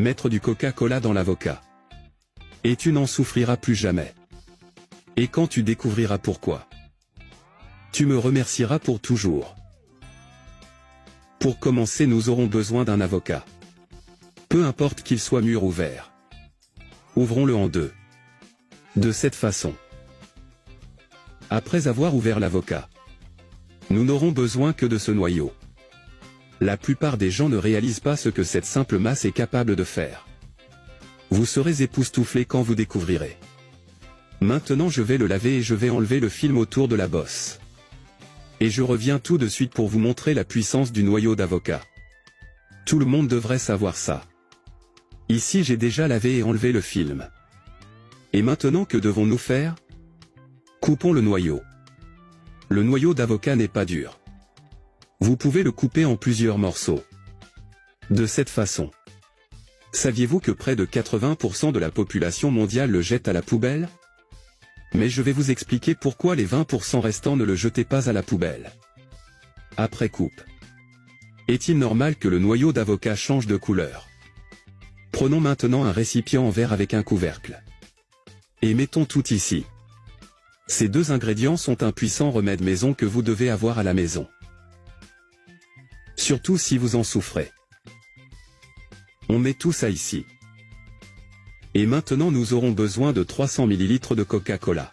Mettre du Coca-Cola dans l'avocat. Et tu n'en souffriras plus jamais. Et quand tu découvriras pourquoi, tu me remercieras pour toujours. Pour commencer, nous aurons besoin d'un avocat. Peu importe qu'il soit mûr ou vert. Ouvrons-le en deux. De cette façon. Après avoir ouvert l'avocat, nous n'aurons besoin que de ce noyau. La plupart des gens ne réalisent pas ce que cette simple masse est capable de faire. Vous serez époustouflés quand vous découvrirez. Maintenant je vais le laver et je vais enlever le film autour de la bosse. Et je reviens tout de suite pour vous montrer la puissance du noyau d'avocat. Tout le monde devrait savoir ça. Ici j'ai déjà lavé et enlevé le film. Et maintenant que devons-nous faire? Coupons le noyau. Le noyau d'avocat n'est pas dur. Vous pouvez le couper en plusieurs morceaux. De cette façon. Saviez-vous que près de 80% de la population mondiale le jette à la poubelle? Mais je vais vous expliquer pourquoi les 20% restants ne le jetez pas à la poubelle. Après coupe. Est-il normal que le noyau d'avocat change de couleur? Prenons maintenant un récipient en verre avec un couvercle. Et mettons tout ici. Ces deux ingrédients sont un puissant remède maison que vous devez avoir à la maison. Surtout si vous en souffrez. On met tout ça ici. Et maintenant nous aurons besoin de 300 ml de Coca-Cola.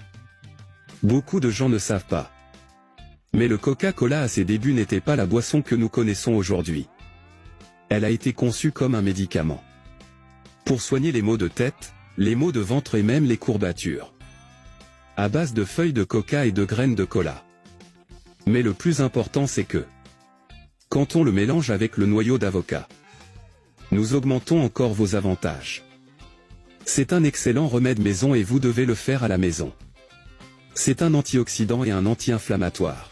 Beaucoup de gens ne savent pas. Mais le Coca-Cola à ses débuts n'était pas la boisson que nous connaissons aujourd'hui. Elle a été conçue comme un médicament. Pour soigner les maux de tête, les maux de ventre et même les courbatures. À base de feuilles de coca et de graines de cola. Mais le plus important c'est que, quand on le mélange avec le noyau d'avocat, nous augmentons encore vos avantages. C'est un excellent remède maison et vous devez le faire à la maison. C'est un antioxydant et un anti-inflammatoire.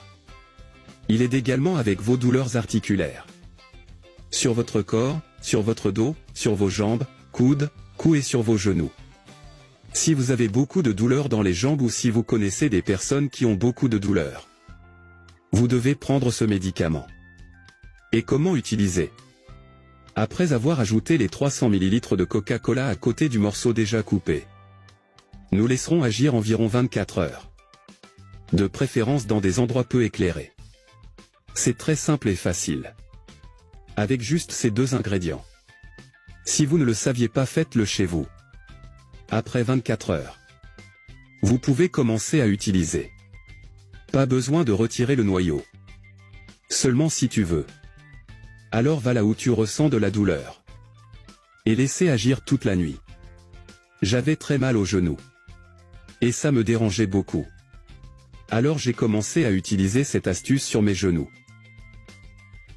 Il aide également avec vos douleurs articulaires. Sur votre corps, sur votre dos, sur vos jambes, coudes, cou et sur vos genoux. Si vous avez beaucoup de douleurs dans les jambes ou si vous connaissez des personnes qui ont beaucoup de douleurs, vous devez prendre ce médicament. Et comment utiliser? Après avoir ajouté les 300 ml de Coca-Cola à côté du morceau déjà coupé, nous laisserons agir environ 24 heures. De préférence dans des endroits peu éclairés. C'est très simple et facile. Avec juste ces deux ingrédients. Si vous ne le saviez pas, faites-le chez vous. Après 24 heures, vous pouvez commencer à utiliser. Pas besoin de retirer le noyau. Seulement si tu veux. Alors va là où tu ressens de la douleur. Et laissez agir toute la nuit. J'avais très mal au genou. Et ça me dérangeait beaucoup. Alors j'ai commencé à utiliser cette astuce sur mes genoux.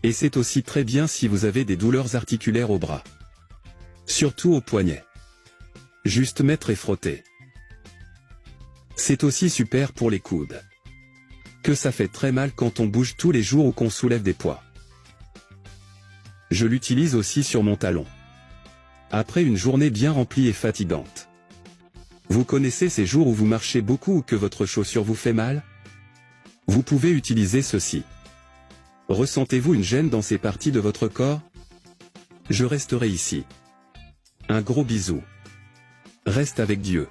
Et c'est aussi très bien si vous avez des douleurs articulaires au bras. Surtout au poignet. Juste mettre et frotter. C'est aussi super pour les coudes. Que ça fait très mal quand on bouge tous les jours ou qu'on soulève des poids. Je l'utilise aussi sur mon talon. Après une journée bien remplie et fatigante. Vous connaissez ces jours où vous marchez beaucoup ou que votre chaussure vous fait mal? Vous pouvez utiliser ceci. Ressentez-vous une gêne dans ces parties de votre corps? Je resterai ici. Un gros bisou. Reste avec Dieu.